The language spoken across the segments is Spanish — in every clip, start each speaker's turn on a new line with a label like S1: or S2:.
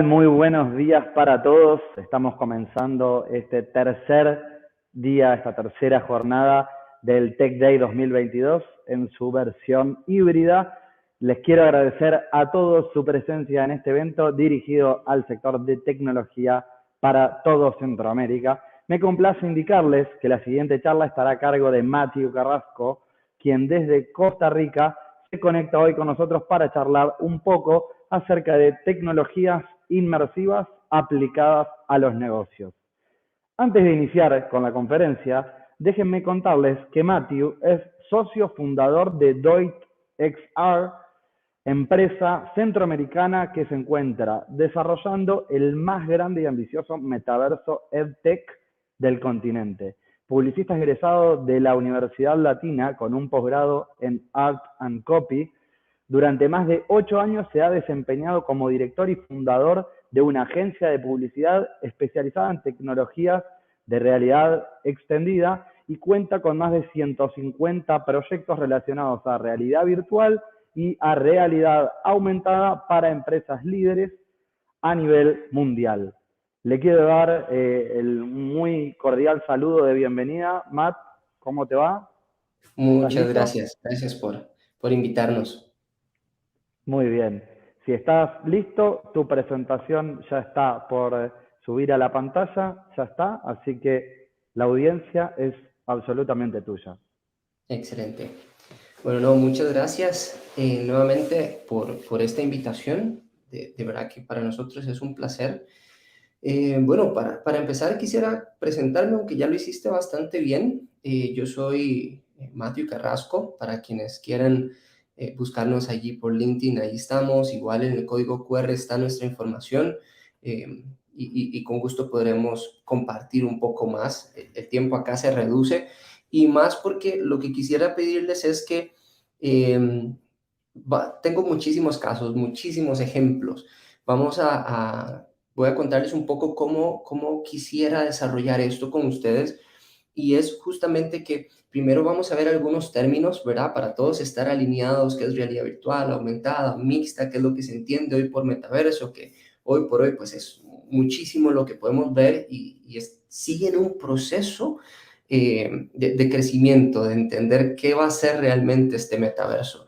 S1: Muy buenos días para todos. Estamos comenzando este tercer día, esta tercera jornada del Tech Day 2022 en su versión híbrida. Les quiero agradecer a todos su presencia en este evento dirigido al sector de tecnología para todo Centroamérica. Me complace indicarles que la siguiente charla estará a cargo de Matthew Carrasco, quien desde Costa Rica se conecta hoy con nosotros para charlar un poco acerca de tecnologías inmersivas aplicadas a los negocios. Antes de iniciar con la conferencia, déjenme contarles que Matthew es socio fundador de DoitXR, empresa centroamericana que se encuentra desarrollando el más grande y ambicioso metaverso EdTech del continente. Publicista egresado de la Universidad Latina con un posgrado en Art and Copy, durante más de 8 años se ha desempeñado como director y fundador de una agencia de publicidad especializada en tecnologías de realidad extendida y cuenta con más de 150 proyectos relacionados a realidad virtual y a realidad aumentada para empresas líderes a nivel mundial. Le quiero dar el muy cordial saludo de bienvenida. Matt, ¿cómo te va?
S2: Muchas gracias. Gracias por invitarnos.
S1: Muy bien. Si estás listo, tu presentación ya está por subir a la pantalla, ya está, así que la audiencia es absolutamente tuya.
S2: Excelente. Bueno, no, muchas gracias nuevamente por esta invitación. De verdad que para nosotros es un placer. Bueno, para empezar quisiera presentarme, aunque ya lo hiciste bastante bien. Yo soy Matthew Carrasco, para quienes quieran buscarnos allí por LinkedIn, ahí estamos. Igual en el código QR está nuestra información y con gusto podremos compartir un poco más. El tiempo acá se reduce y más porque lo que quisiera pedirles es que tengo muchísimos casos, muchísimos ejemplos. Voy a contarles un poco cómo quisiera desarrollar esto con ustedes, y es justamente que primero vamos a ver algunos términos, ¿verdad? Para todos estar alineados, qué es realidad virtual, aumentada, mixta, qué es lo que se entiende hoy por metaverso, que hoy por hoy pues es muchísimo lo que podemos ver y sigue en un proceso de crecimiento, de entender qué va a ser realmente este metaverso.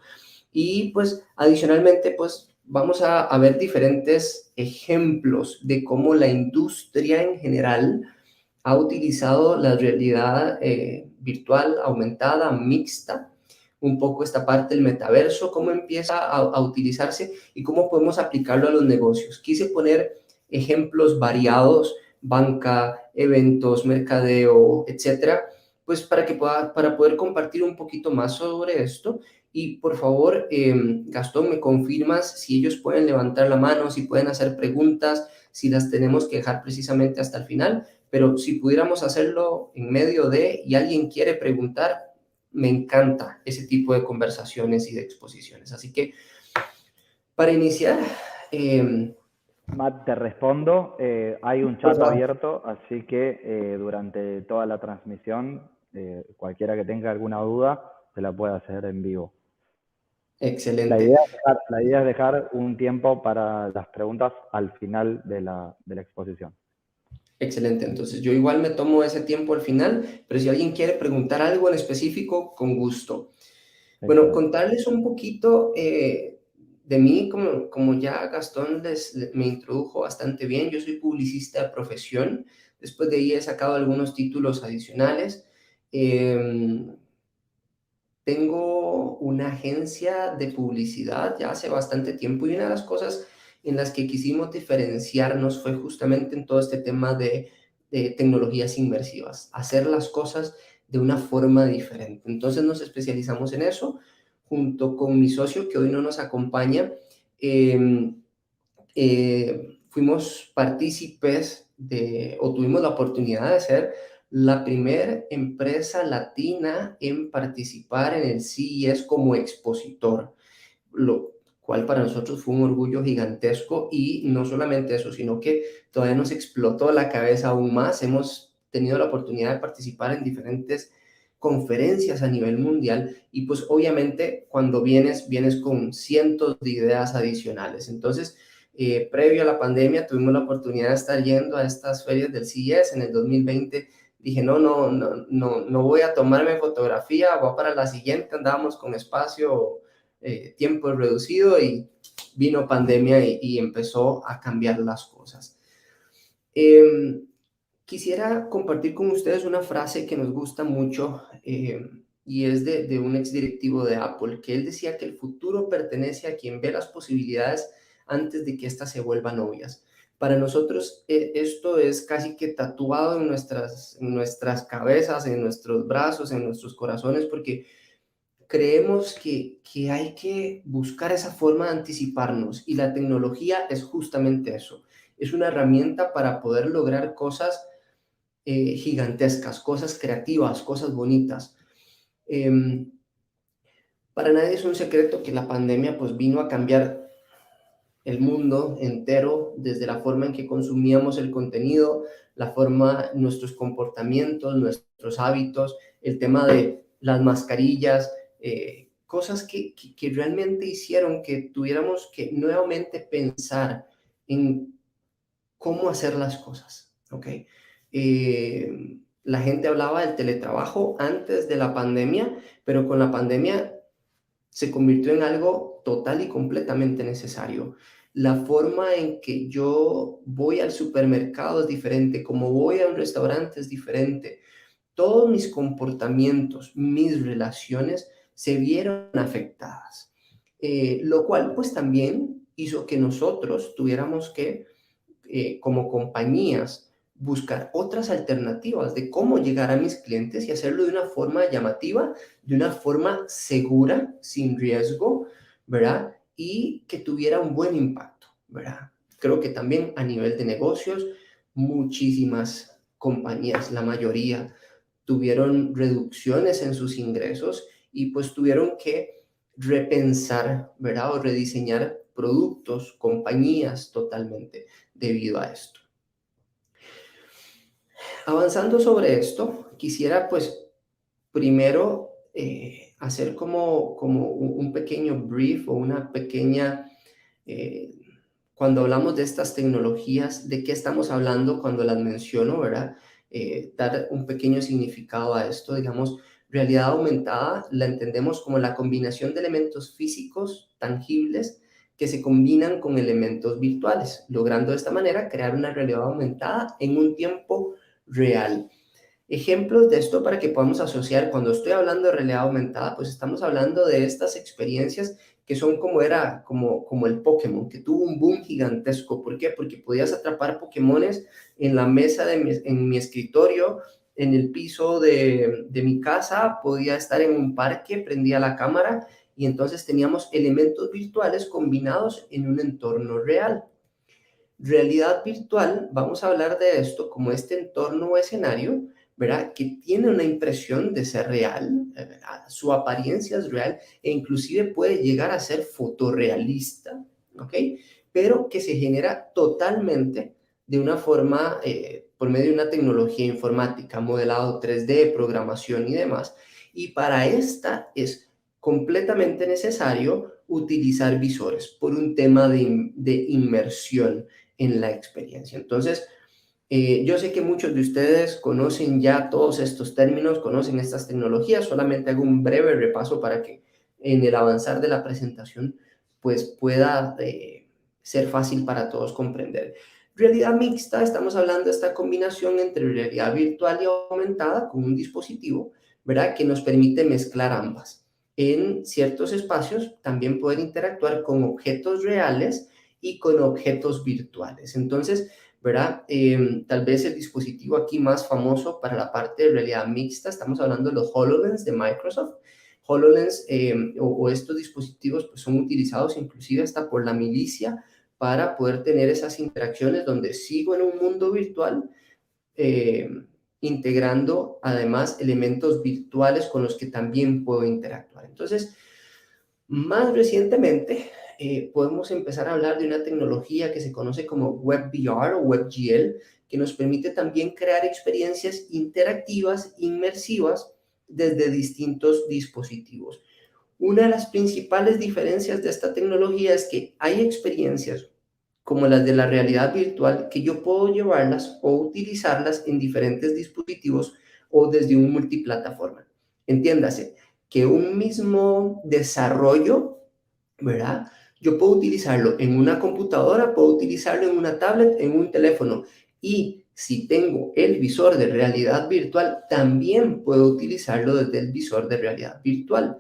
S2: Y pues adicionalmente pues vamos a ver diferentes ejemplos de cómo la industria en general ha utilizado la realidad virtual aumentada, mixta, un poco esta parte del metaverso, cómo empieza a utilizarse y cómo podemos aplicarlo a los negocios. Quise poner ejemplos variados, banca, eventos, mercadeo, etcétera, pues para poder compartir un poquito más sobre esto. Y por favor, Gastón, me confirmas si ellos pueden levantar la mano, si pueden hacer preguntas, si las tenemos que dejar precisamente hasta el final, pero si pudiéramos hacerlo en medio de y alguien quiere preguntar, me encanta ese tipo de conversaciones y de exposiciones. Así que para iniciar...
S1: Matt, te respondo. Hay un chat abierto, así que durante toda la transmisión, cualquiera que tenga alguna duda, se la puede hacer en vivo.
S2: Excelente.
S1: La idea es dejar un tiempo para las preguntas al final de la exposición.
S2: Excelente, entonces yo igual me tomo ese tiempo al final, pero si alguien quiere preguntar algo en específico, con gusto. Bueno, contarles un poquito de mí, como ya Gastón me introdujo bastante bien. Yo soy publicista de profesión, después de ahí he sacado algunos títulos adicionales. Tengo una agencia de publicidad ya hace bastante tiempo, y una de las cosas en las que quisimos diferenciarnos fue justamente en todo este tema de tecnologías inmersivas, hacer las cosas de una forma diferente. Entonces nos especializamos en eso, junto con mi socio que hoy no nos acompaña. Fuimos partícipes o tuvimos la oportunidad de ser la primera empresa latina en participar en el CES como expositor, lo cual para nosotros fue un orgullo gigantesco. Y no solamente eso, sino que todavía nos explotó la cabeza aún más. Hemos tenido la oportunidad de participar en diferentes conferencias a nivel mundial, y pues obviamente cuando vienes con cientos de ideas adicionales. Entonces Previo a la pandemia tuvimos la oportunidad de estar yendo a estas ferias del CES en el 2020. Dije, no voy a tomarme fotografía, voy para la siguiente. Andábamos con espacio, tiempo reducido, y vino pandemia y empezó a cambiar las cosas. Quisiera compartir con ustedes una frase que nos gusta mucho, y es de un exdirectivo de Apple, que él decía que el futuro pertenece a quien ve las posibilidades antes de que éstas se vuelvan obvias. Para nosotros esto es casi que tatuado en nuestras cabezas, en nuestros brazos, en nuestros corazones, porque creemos que hay que buscar esa forma de anticiparnos, y la tecnología es justamente eso. Es una herramienta para poder lograr cosas gigantescas, cosas creativas, cosas bonitas. Para nadie es un secreto que la pandemia pues vino a cambiar el mundo entero, desde la forma en que consumíamos el contenido, la forma, nuestros comportamientos, nuestros hábitos, el tema de las mascarillas, cosas que realmente hicieron que tuviéramos que nuevamente pensar en cómo hacer las cosas, ¿ok? La gente hablaba del teletrabajo antes de la pandemia, pero con la pandemia se convirtió en algo total y completamente necesario. La forma en que yo voy al supermercado es diferente, como voy a un restaurante es diferente. Todos mis comportamientos, mis relaciones se vieron afectadas, lo cual pues también hizo que nosotros tuviéramos que, como compañías, buscar otras alternativas de cómo llegar a mis clientes y hacerlo de una forma llamativa, de una forma segura, sin riesgo, ¿verdad? Y que tuviera un buen impacto, ¿verdad? Creo que también a nivel de negocios, muchísimas compañías, la mayoría, tuvieron reducciones en sus ingresos y pues tuvieron que repensar, ¿verdad? O rediseñar productos, compañías totalmente debido a esto. Avanzando sobre esto, quisiera pues primero hacer como un pequeño brief o una pequeña, eh, cuando hablamos de estas tecnologías, de qué estamos hablando cuando las menciono, ¿verdad? Dar un pequeño significado a esto. Digamos, realidad aumentada la entendemos como la combinación de elementos físicos tangibles que se combinan con elementos virtuales, logrando de esta manera crear una realidad aumentada en un tiempo real. Ejemplos de esto para que podamos asociar, cuando estoy hablando de realidad aumentada, pues estamos hablando de estas experiencias que son como el Pokémon, que tuvo un boom gigantesco. ¿Por qué? Porque podías atrapar Pokémones en la mesa en mi escritorio, en el piso de mi casa, podía estar en un parque, prendía la cámara y entonces teníamos elementos virtuales combinados en un entorno real. Realidad virtual, vamos a hablar de esto como este entorno o escenario, ¿verdad? Que tiene una impresión de ser real, su apariencia es real e inclusive puede llegar a ser fotorrealista, ¿ok? Pero que se genera totalmente de una forma, por medio de una tecnología informática, modelado 3D, programación y demás. Y para esta es completamente necesario utilizar visores por un tema de inmersión en la experiencia. Entonces, yo sé que muchos de ustedes conocen ya todos estos términos, conocen estas tecnologías, solamente hago un breve repaso para que en el avanzar de la presentación pues pueda ser fácil para todos comprender. Realidad mixta, estamos hablando de esta combinación entre realidad virtual y aumentada con un dispositivo, ¿verdad? Que nos permite mezclar ambas. En ciertos espacios también poder interactuar con objetos reales y con objetos virtuales. Entonces, ¿verdad? Tal vez el dispositivo aquí más famoso para la parte de realidad mixta, estamos hablando de los HoloLens de Microsoft. HoloLens o estos dispositivos pues, son utilizados inclusive hasta por la milicia para poder tener esas interacciones donde sigo en un mundo virtual, eh, integrando además elementos virtuales con los que también puedo interactuar. Entonces, más recientemente, podemos empezar a hablar de una tecnología que se conoce como WebVR o WebGL, que nos permite también crear experiencias interactivas, inmersivas, desde distintos dispositivos. Una de las principales diferencias de esta tecnología es que hay experiencias como las de la realidad virtual, que yo puedo llevarlas o utilizarlas en diferentes dispositivos o desde un multiplataforma. Entiéndase, que un mismo desarrollo, ¿verdad? Yo puedo utilizarlo en una computadora, puedo utilizarlo en una tablet, en un teléfono. Y si tengo el visor de realidad virtual, también puedo utilizarlo desde el visor de realidad virtual.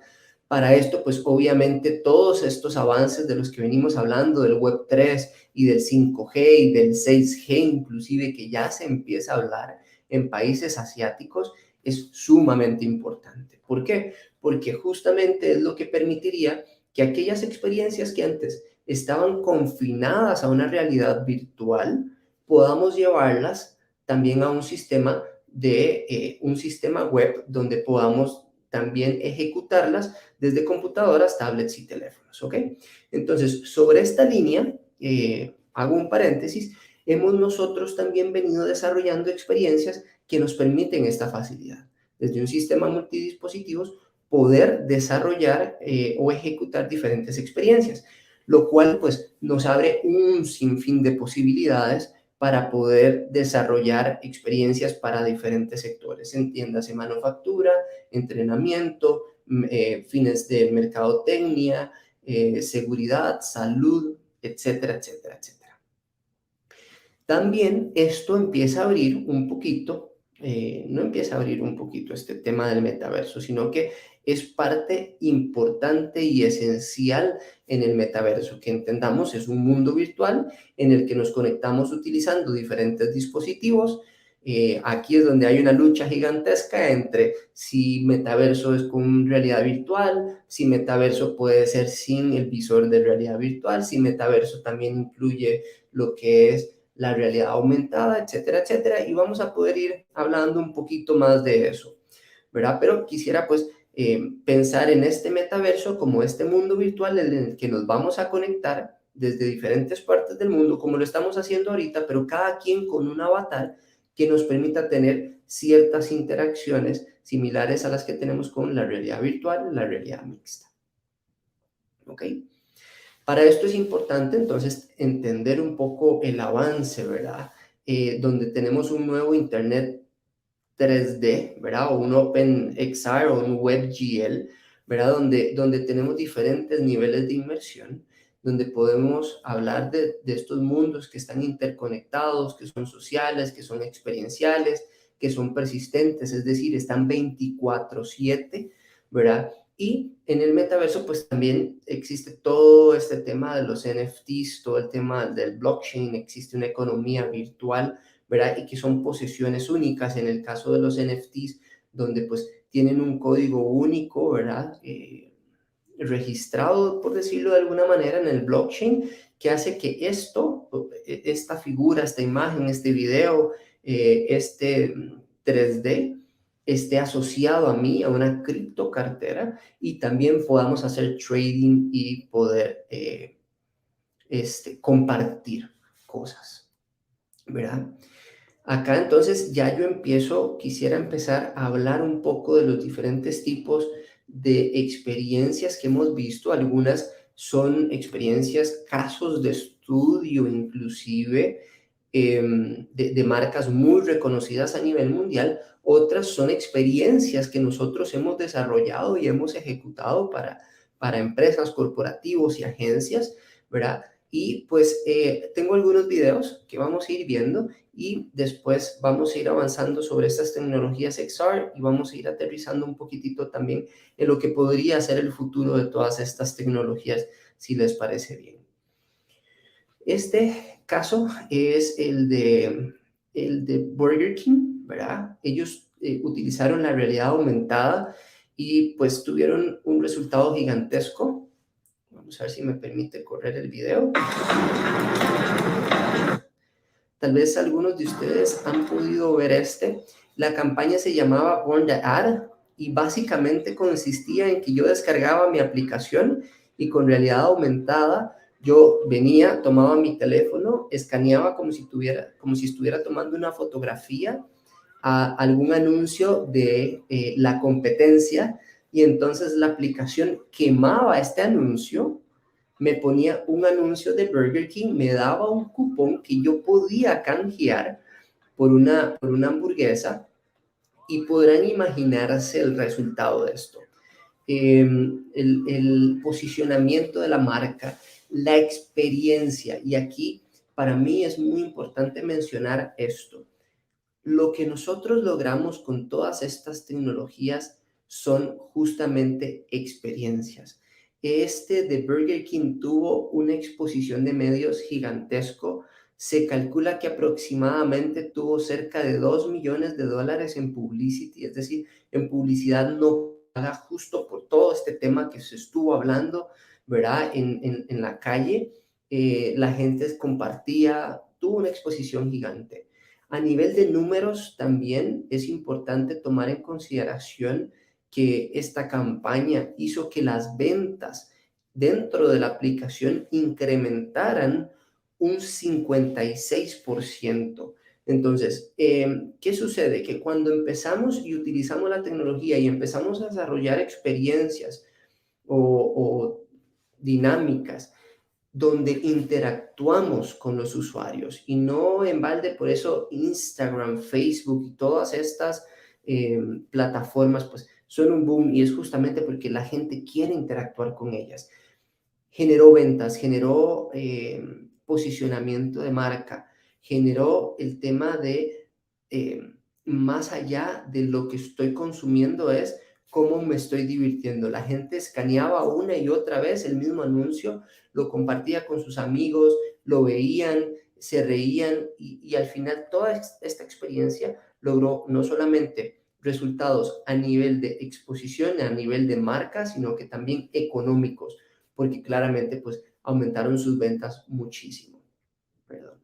S2: Para esto, pues obviamente todos estos avances de los que venimos hablando, del Web3 y del 5G y del 6G, inclusive que ya se empieza a hablar en países asiáticos, es sumamente importante. ¿Por qué? Porque justamente es lo que permitiría que aquellas experiencias que antes estaban confinadas a una realidad virtual, podamos llevarlas también a un sistema un sistema web donde podamos también ejecutarlas desde computadoras, tablets y teléfonos, ¿ok? Entonces, sobre esta línea, hago un paréntesis, hemos nosotros también venido desarrollando experiencias que nos permiten esta facilidad. Desde un sistema multidispositivos, poder desarrollar o ejecutar diferentes experiencias, lo cual pues nos abre un sinfín de posibilidades para poder desarrollar experiencias para diferentes sectores, entiéndase manufactura, entrenamiento, fines de mercadotecnia, seguridad, salud, etcétera, etcétera, etcétera. También esto empieza a abrir un poquito, no empieza a abrir un poquito este tema del metaverso, sino que es parte importante y esencial en el metaverso, que entendamos es un mundo virtual en el que nos conectamos utilizando diferentes dispositivos. Aquí es donde hay una lucha gigantesca entre si metaverso es con realidad virtual, si metaverso puede ser sin el visor de realidad virtual, si metaverso también incluye lo que es la realidad aumentada, etcétera, etcétera, y vamos a poder ir hablando un poquito más de eso, ¿verdad? Pero quisiera pues pensar en este metaverso como este mundo virtual en el que nos vamos a conectar desde diferentes partes del mundo, como lo estamos haciendo ahorita, pero cada quien con un avatar que nos permita tener ciertas interacciones similares a las que tenemos con la realidad virtual y la realidad mixta. ¿Ok? Para esto es importante entonces entender un poco el avance, ¿verdad? Donde tenemos un nuevo Internet 3D, ¿verdad? O un OpenXR o un WebGL, ¿verdad? Donde tenemos diferentes niveles de inmersión, donde podemos hablar de estos mundos que están interconectados, que son sociales, que son experienciales, que son persistentes, es decir, están 24/7, ¿verdad? Y en el metaverso, pues también existe todo este tema de los NFTs, todo el tema del blockchain, existe una economía virtual, ¿verdad? Y que son posesiones únicas en el caso de los NFTs, donde pues tienen un código único, ¿verdad? Registrado, por decirlo de alguna manera, en el blockchain, que hace que esta figura, esta imagen, este video, este 3D, esté asociado a mí, a una criptocartera, y también podamos hacer trading y poder compartir cosas, ¿verdad? Acá entonces ya yo quisiera empezar a hablar un poco de los diferentes tipos de experiencias que hemos visto. Algunas son experiencias, casos de estudio inclusive, de marcas muy reconocidas a nivel mundial. Otras son experiencias que nosotros hemos desarrollado y hemos ejecutado para empresas, corporativos y agencias, ¿verdad? Y pues tengo algunos videos que vamos a ir viendo y después vamos a ir avanzando sobre estas tecnologías XR y vamos a ir aterrizando un poquitito también en lo que podría ser el futuro de todas estas tecnologías, si les parece bien. Este caso es el de Burger King, ¿verdad? Ellos utilizaron la realidad aumentada y pues tuvieron un resultado gigantesco. Vamos a ver si me permite correr el video. Tal vez algunos de ustedes han podido ver La campaña se llamaba Born the Ad y básicamente consistía en que yo descargaba mi aplicación y con realidad aumentada yo venía, tomaba mi teléfono, escaneaba como si estuviera tomando una fotografía a algún anuncio de la competencia y entonces la aplicación quemaba este anuncio, me ponía un anuncio de Burger King, me daba un cupón que yo podía canjear por una hamburguesa y podrán imaginarse el resultado de esto. El posicionamiento de la marca, la experiencia. Y aquí para mí es muy importante mencionar esto. Lo que nosotros logramos con todas estas tecnologías son justamente experiencias. Este de Burger King tuvo una exposición de medios gigantesco. Se calcula que aproximadamente tuvo cerca de $2 millones en publicity, es decir, en publicidad no paga, justo por todo este tema que se estuvo hablando, ¿verdad? En la calle, la gente compartía, tuvo una exposición gigante. A nivel de números, también es importante tomar en consideración que esta campaña hizo que las ventas dentro de la aplicación incrementaran un 56%. Entonces, ¿qué sucede? Que cuando empezamos y utilizamos la tecnología y empezamos a desarrollar experiencias o dinámicas donde interactuamos con los usuarios y no en balde, por eso Instagram, Facebook y todas estas plataformas pues son un boom, y es justamente porque la gente quiere interactuar con ellas. Generó ventas, generó posicionamiento de marca, generó el tema de más allá de lo que estoy consumiendo es cómo me estoy divirtiendo. La gente escaneaba una y otra vez el mismo anuncio, lo compartía con sus amigos, lo veían, se reían y al final toda esta experiencia logró no solamente resultados a nivel de exposición, a nivel de marca, sino que también económicos, porque claramente pues aumentaron sus ventas muchísimo. Perdón.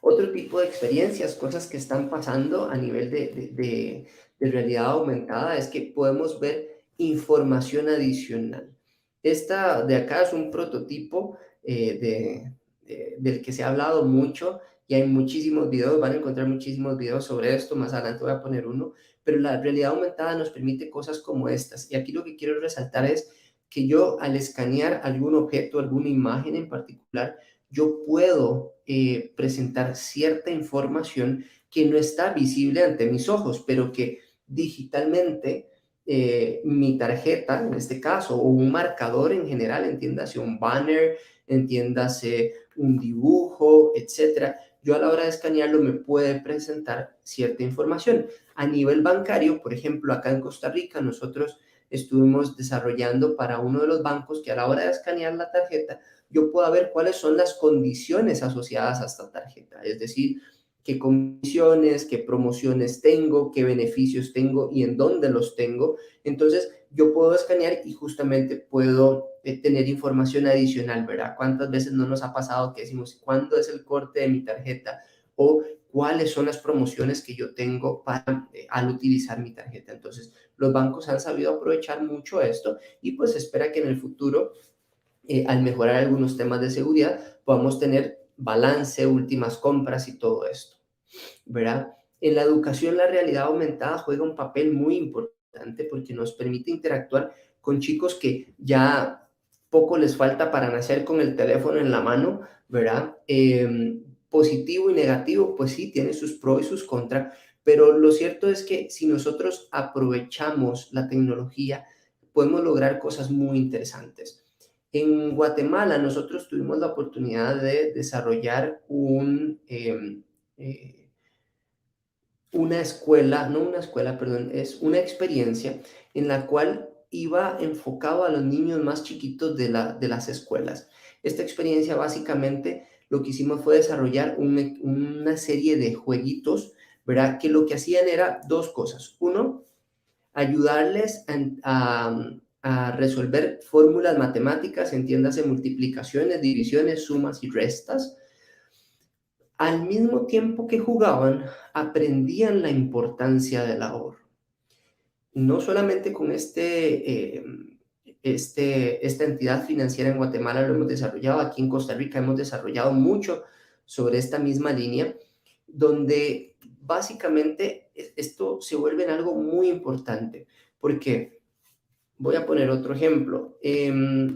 S2: Otro tipo de experiencias, cosas que están pasando a nivel de realidad aumentada, es que podemos ver información adicional. Esta de acá es un prototipo del que se ha hablado mucho y hay muchísimos videos, van a encontrar muchísimos videos sobre esto, más adelante voy a poner uno, pero la realidad aumentada nos permite cosas como estas. Y aquí lo que quiero resaltar es que yo al escanear algún objeto, alguna imagen en particular, yo puedo presentar cierta información que no está visible ante mis ojos, pero que digitalmente mi tarjeta, en este caso, o un marcador en general, entiéndase un banner, entiéndase un dibujo, etcétera, yo a la hora de escanearlo me puede presentar cierta información. A nivel bancario, por ejemplo, acá en Costa Rica, nosotros estuvimos desarrollando para uno de los bancos que a la hora de escanear la tarjeta, yo pueda ver cuáles son las condiciones asociadas a esta tarjeta, es decir, qué condiciones, qué promociones tengo, qué beneficios tengo y en dónde los tengo. Entonces, yo puedo escanear y justamente puedo tener información adicional, ¿verdad? ¿Cuántas veces no nos ha pasado que decimos, ¿cuándo es el corte de mi tarjeta? O cuáles son las promociones que yo tengo para, al utilizar mi tarjeta. Entonces, los bancos han sabido aprovechar mucho esto y pues espera que en el futuro al mejorar algunos temas de seguridad, podamos tener balance, últimas compras y todo esto, ¿verdad? En la educación, la realidad aumentada juega un papel muy importante porque nos permite interactuar con chicos que ya poco les falta para nacer con el teléfono en la mano, ¿verdad? Positivo y negativo, pues sí, tiene sus pros y sus contras, pero lo cierto es que si nosotros aprovechamos la tecnología, podemos lograr cosas muy interesantes. En Guatemala nosotros tuvimos la oportunidad de desarrollar una escuela, no una escuela, perdón, es una experiencia en la cual iba enfocado a los niños más chiquitos de las escuelas. Esta experiencia básicamente lo que hicimos fue desarrollar una serie de jueguitos, ¿verdad? Que lo que hacían era dos cosas. Uno, ayudarles a resolver fórmulas matemáticas, entiéndase multiplicaciones, divisiones, sumas y restas. Al mismo tiempo que jugaban, aprendían la importancia del ahorro. No solamente con esta entidad financiera en Guatemala lo hemos desarrollado, aquí en Costa Rica hemos desarrollado mucho sobre esta misma línea, donde básicamente esto se vuelve en algo muy importante, porque Voy a poner otro ejemplo.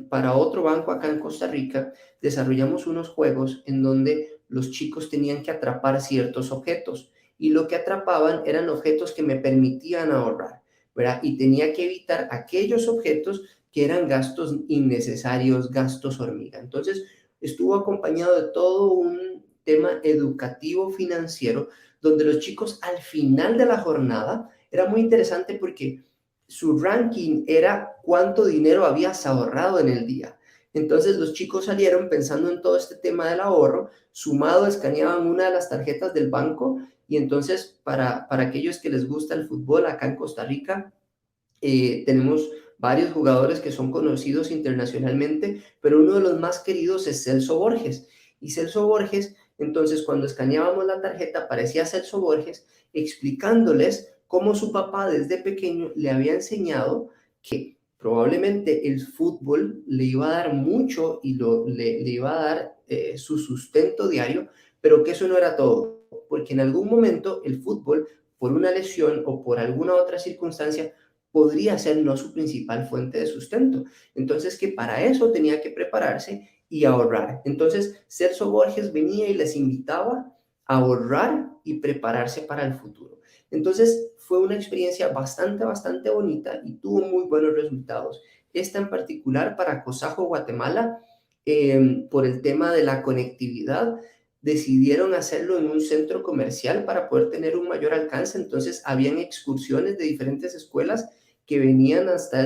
S2: Para otro banco acá en Costa Rica, desarrollamos unos juegos en donde los chicos tenían que atrapar ciertos objetos y lo que atrapaban eran objetos que me permitían ahorrar, ¿verdad? Y tenía que evitar aquellos objetos que eran gastos innecesarios, gastos hormiga. Entonces, estuvo acompañado de todo un tema educativo financiero donde los chicos al final de la jornada era muy interesante porque su ranking era cuánto dinero habías ahorrado en el día. Entonces los chicos salieron pensando en todo este tema del ahorro, sumado escaneaban una de las tarjetas del banco y entonces para aquellos que les gusta el fútbol acá en Costa Rica, tenemos varios jugadores que son conocidos internacionalmente, pero uno de los más queridos es Celso Borges. Y Celso Borges, entonces cuando escaneábamos la tarjeta, aparecía Celso Borges explicándoles cómo su papá desde pequeño le había enseñado que probablemente el fútbol le iba a dar mucho y le iba a dar su sustento diario, pero que eso no era todo, porque en algún momento el fútbol, por una lesión o por alguna otra circunstancia, podría ser no su principal fuente de sustento. Entonces, que para eso tenía que prepararse y ahorrar. Entonces, Celso Borges venía y les invitaba a ahorrar y prepararse para el futuro. Entonces, fue una experiencia bastante bonita y tuvo muy buenos resultados. Esta en particular para Cosajo, Guatemala, por el tema de la conectividad, decidieron hacerlo en un centro comercial para poder tener un mayor alcance. Entonces, habían excursiones de diferentes escuelas que venían hasta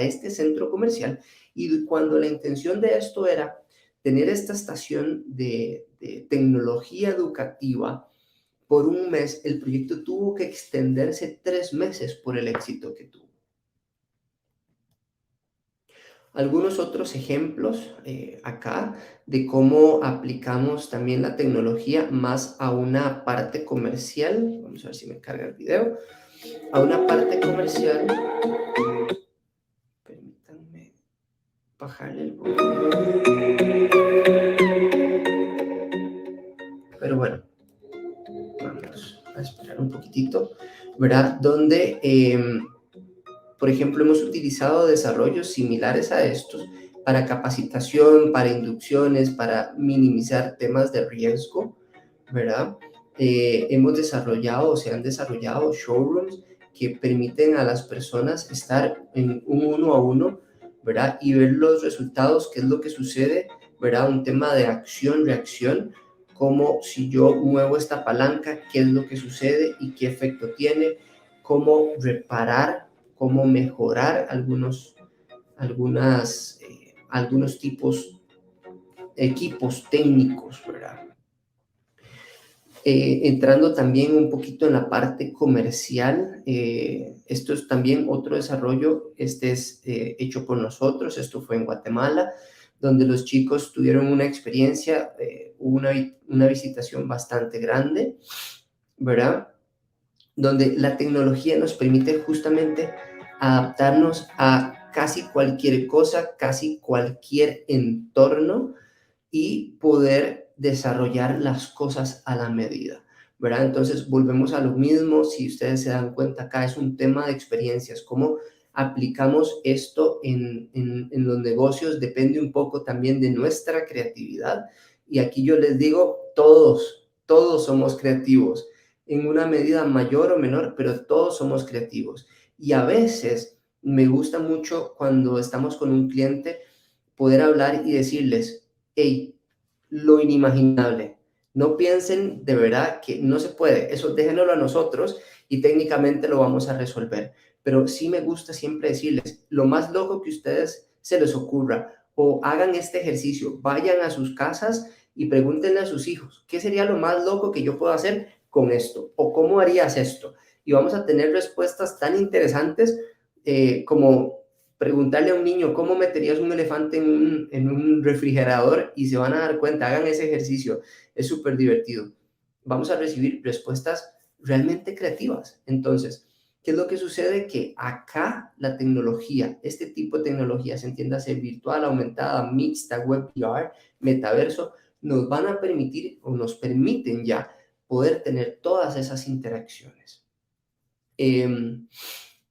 S2: este centro comercial y cuando la intención de esto era tener esta estación de tecnología educativa por un mes, el proyecto tuvo que extenderse 3 meses por el éxito que tuvo. Algunos otros ejemplos acá de cómo aplicamos también la tecnología más a una parte comercial. Vamos a ver si me carga el video. A una parte comercial. Permítanme bajarle el volumen. Pero bueno, vamos a esperar un poquitito, ¿verdad? Donde, por ejemplo, hemos utilizado desarrollos similares a estos para capacitación, para inducciones, para minimizar temas de riesgo, ¿verdad? Hemos desarrollado o se han desarrollado showrooms que permiten a las personas estar en un uno a uno, ¿verdad? Y ver los resultados, qué es lo que sucede, ¿verdad? Un tema de acción-reacción, como si yo muevo esta palanca, qué es lo que sucede y qué efecto tiene, cómo reparar, cómo mejorar algunos equipos técnicos, ¿verdad? Entrando también un poquito en la parte comercial, esto es también otro desarrollo, este es hecho por nosotros, esto fue en Guatemala, donde los chicos tuvieron una experiencia, hubo una visitación bastante grande, ¿verdad? Donde la tecnología nos permite justamente adaptarnos a casi cualquier cosa, casi cualquier entorno y poder desarrollar las cosas a la medida, ¿verdad? Entonces, volvemos a lo mismo, si ustedes se dan cuenta, acá es un tema de experiencias, cómo aplicamos esto en los negocios depende un poco también de nuestra creatividad. Y aquí yo les digo, todos somos creativos, en una medida mayor o menor, pero todos somos creativos. Y a veces me gusta mucho cuando estamos con un cliente poder hablar y decirles, hey, lo inimaginable. No piensen de verdad que no se puede. Eso déjenlo a nosotros y técnicamente lo vamos a resolver. Pero sí me gusta siempre decirles, lo más loco que ustedes se les ocurra o hagan este ejercicio, vayan a sus casas y pregúntenle a sus hijos, ¿qué sería lo más loco que yo puedo hacer con esto? ¿O cómo harías esto? Y vamos a tener respuestas tan interesantes como preguntarle a un niño cómo meterías un elefante en un refrigerador y se van a dar cuenta, hagan ese ejercicio, es súper divertido. Vamos a recibir respuestas realmente creativas. Entonces, ¿qué es lo que sucede? Que acá la tecnología, este tipo de tecnologías, entiéndase virtual, aumentada, mixta, web VR, metaverso, nos van a permitir o nos permiten ya poder tener todas esas interacciones.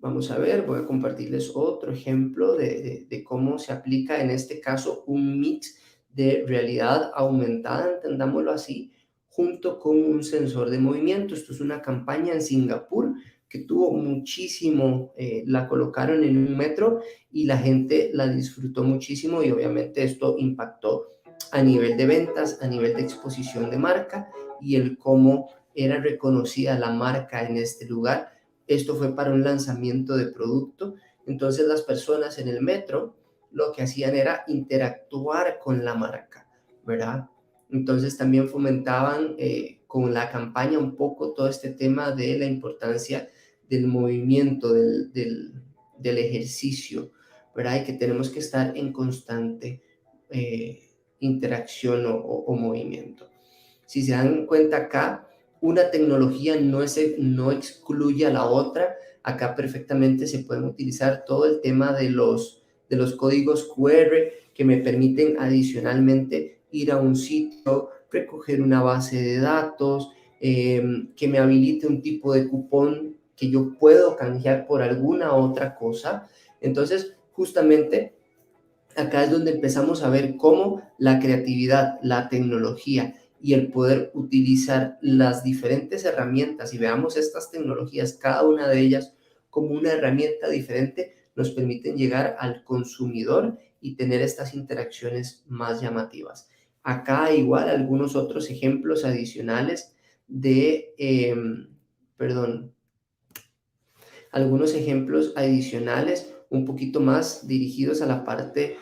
S2: Vamos a ver, voy a compartirles otro ejemplo de cómo se aplica en este caso un mix de realidad aumentada, entendámoslo así, junto con un sensor de movimiento. Esto es una campaña en Singapur que tuvo muchísimo, la colocaron en un metro y la gente la disfrutó muchísimo y obviamente esto impactó a nivel de ventas, a nivel de exposición de marca y el cómo era reconocida la marca en este lugar. Esto fue para un lanzamiento de producto. Entonces las personas en el metro lo que hacían era interactuar con la marca, ¿verdad? Entonces también fomentaban con la campaña un poco todo este tema de la importancia del movimiento, del ejercicio, ¿verdad? Y que tenemos que estar en constante interacción o movimiento. Si se dan cuenta acá, una tecnología no excluye a la otra. Acá perfectamente se pueden utilizar todo el tema de los códigos QR que me permiten adicionalmente ir a un sitio, recoger una base de datos, que me habilite un tipo de cupón que yo puedo canjear por alguna otra cosa. Entonces, justamente acá es donde empezamos a ver cómo la creatividad, la tecnología y el poder utilizar las diferentes herramientas y veamos estas tecnologías, cada una de ellas como una herramienta diferente, nos permiten llegar al consumidor y tener estas interacciones más llamativas. Acá igual algunos otros ejemplos adicionales de, perdón, algunos ejemplos adicionales un poquito más dirigidos a la parte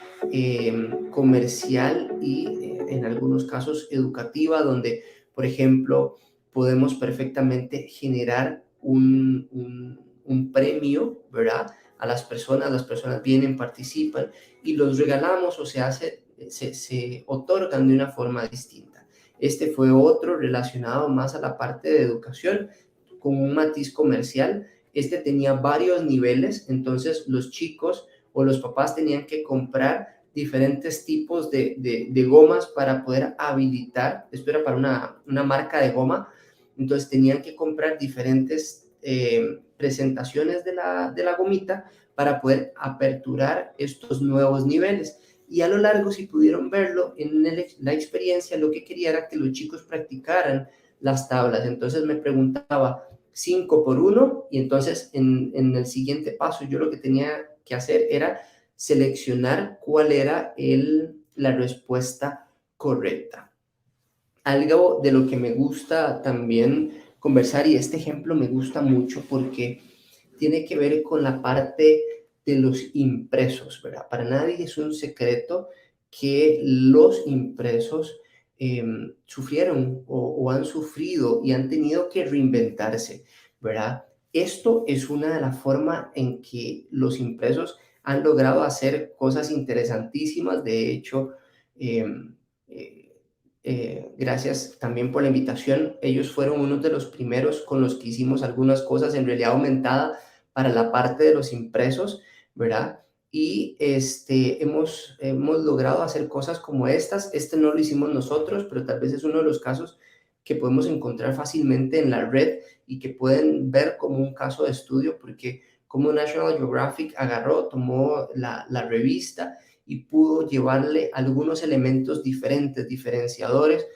S2: comercial y en algunos casos educativa, donde, por ejemplo, podemos perfectamente generar un premio, ¿verdad? A las personas vienen, participan y los regalamos o se otorgan de una forma distinta. Este fue otro relacionado más a la parte de educación con un matiz comercial. Este tenía varios niveles, entonces los chicos o los papás tenían que comprar diferentes tipos de gomas para poder habilitar. Esto era para una marca de goma, entonces tenían que comprar diferentes presentaciones de la gomita para poder aperturar estos nuevos niveles. Y a lo largo, si pudieron verlo en la experiencia, lo que quería era que los chicos practicaran las tablas. Entonces me preguntaba, 5 por 1 y entonces en el siguiente paso yo lo que tenía que hacer era seleccionar cuál era la respuesta correcta. Algo de lo que me gusta también conversar, y este ejemplo me gusta mucho porque tiene que ver con la parte de los impresos, ¿verdad? Para nadie es un secreto que los impresos sufrieron o han sufrido y han tenido que reinventarse, ¿verdad? Esto es una de las formas en que los impresos han logrado hacer cosas interesantísimas. De hecho, eh, eh, gracias también por la invitación. Ellos fueron uno de los primeros con los que hicimos algunas cosas en realidad aumentada para la parte de los impresos, ¿verdad? Y hemos logrado hacer cosas como estas. Este no lo hicimos nosotros, pero tal vez es uno de los casos que podemos encontrar fácilmente en la red y que pueden ver como un caso de estudio, porque como National Geographic agarró, tomó la revista y pudo llevarle algunos elementos diferentes, diferenciadores,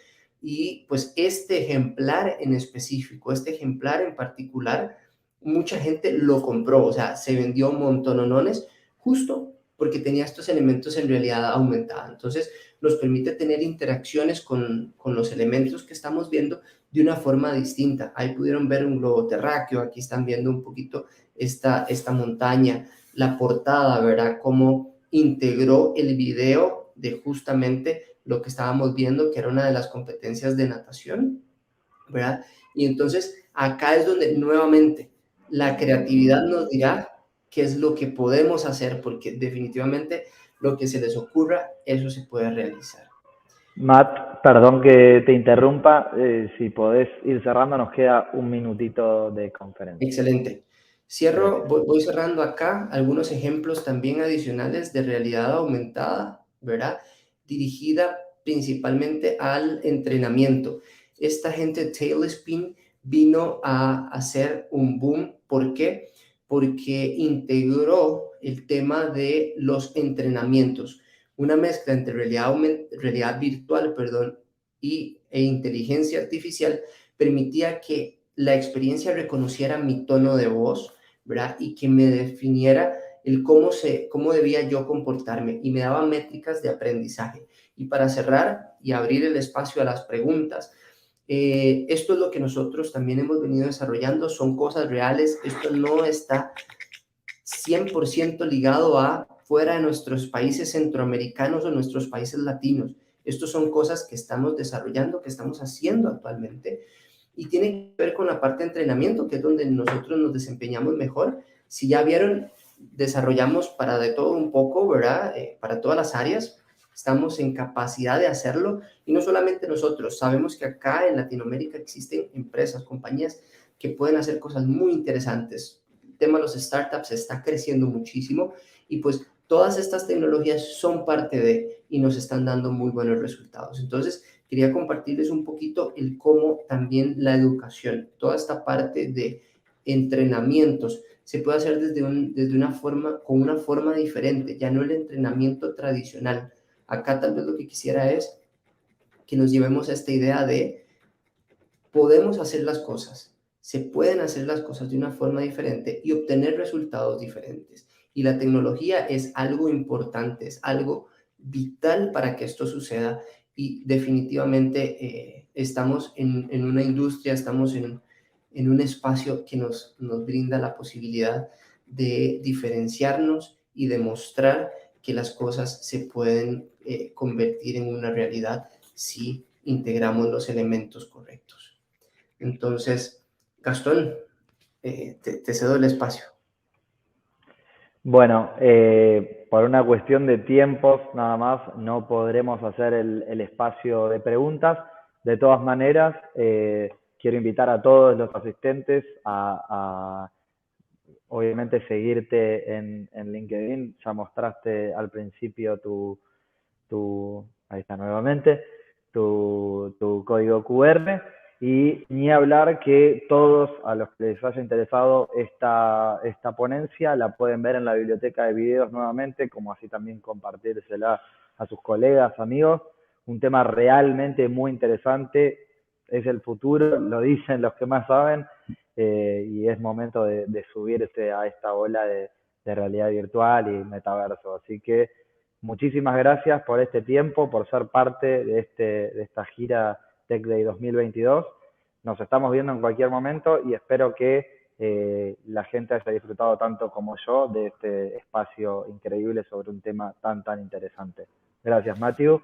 S2: y pues este ejemplar en específico, este ejemplar en particular, mucha gente lo compró, o sea, se vendió montonones justo porque tenía estos elementos en realidad aumentada. Entonces, nos permite tener interacciones con los elementos que estamos viendo de una forma distinta. Ahí pudieron ver un globo terráqueo, aquí están viendo un poquito esta montaña, la portada, ¿verdad? Cómo integró el video de justamente lo que estábamos viendo, que era una de las competencias de natación, ¿verdad? Y entonces acá es donde nuevamente la creatividad nos dirá qué es lo que podemos hacer, porque definitivamente lo que se les ocurra, eso se puede realizar.
S1: Matt, perdón que te interrumpa, si podés ir cerrando, nos queda un minutito de conferencia.
S2: Excelente. Cierro,
S1: Gracias.
S2: voy cerrando acá algunos ejemplos también adicionales de realidad aumentada, ¿verdad? Dirigida principalmente al entrenamiento. Esta gente Tailspin vino a hacer un boom. ¿Por qué? porque integró el tema de los entrenamientos, una mezcla entre realidad virtual, perdón, e inteligencia artificial permitía que la experiencia reconociera mi tono de voz, ¿verdad? Y que me definiera el cómo debía yo comportarme y me daba métricas de aprendizaje. Y para cerrar y abrir el espacio a las preguntas, esto es lo que nosotros también hemos venido desarrollando, son cosas reales, esto no está 100% ligado a fuera de nuestros países centroamericanos o nuestros países latinos. Estos son cosas que estamos desarrollando, que estamos haciendo actualmente y tiene que ver con la parte de entrenamiento, que es donde nosotros nos desempeñamos mejor. Si ya vieron, desarrollamos para de todo un poco, ¿verdad? Para todas las áreas, estamos en capacidad de hacerlo y no solamente nosotros, sabemos que acá en Latinoamérica existen empresas, compañías que pueden hacer cosas muy interesantes. El tema de los startups está creciendo muchísimo y pues todas estas tecnologías son parte de y nos están dando muy buenos resultados. Entonces, quería compartirles un poquito el cómo también la educación, toda esta parte de entrenamientos, se puede hacer desde una forma, con una forma diferente, ya no el entrenamiento tradicional. Acá tal vez lo que quisiera es que nos llevemos a esta idea de podemos hacer las cosas, se pueden hacer las cosas de una forma diferente y obtener resultados diferentes. Y la tecnología es algo importante, es algo vital para que esto suceda y definitivamente estamos en una industria, estamos en un espacio que nos brinda la posibilidad de diferenciarnos y demostrar que las cosas se pueden convertir en una realidad si integramos los elementos correctos. Entonces, Gastón, te cedo el espacio.
S1: Bueno, por una cuestión de tiempos nada más, no podremos hacer el espacio de preguntas. De todas maneras, quiero invitar a todos los asistentes a obviamente seguirte en LinkedIn. Ya mostraste al principio ahí está nuevamente, tu código QR. Y ni hablar que todos a los que les haya interesado esta ponencia la pueden ver en la biblioteca de videos nuevamente, como así también compartírsela a sus colegas, amigos. Un tema realmente muy interesante, es el futuro, lo dicen los que más saben, y es momento de subirse a esta ola de realidad virtual y metaverso. Así que muchísimas gracias por este tiempo, por ser parte de esta gira Tech Day 2022. Nos estamos viendo en cualquier momento y espero que la gente haya disfrutado tanto como yo de este espacio increíble sobre un tema tan interesante. Gracias, Matthew.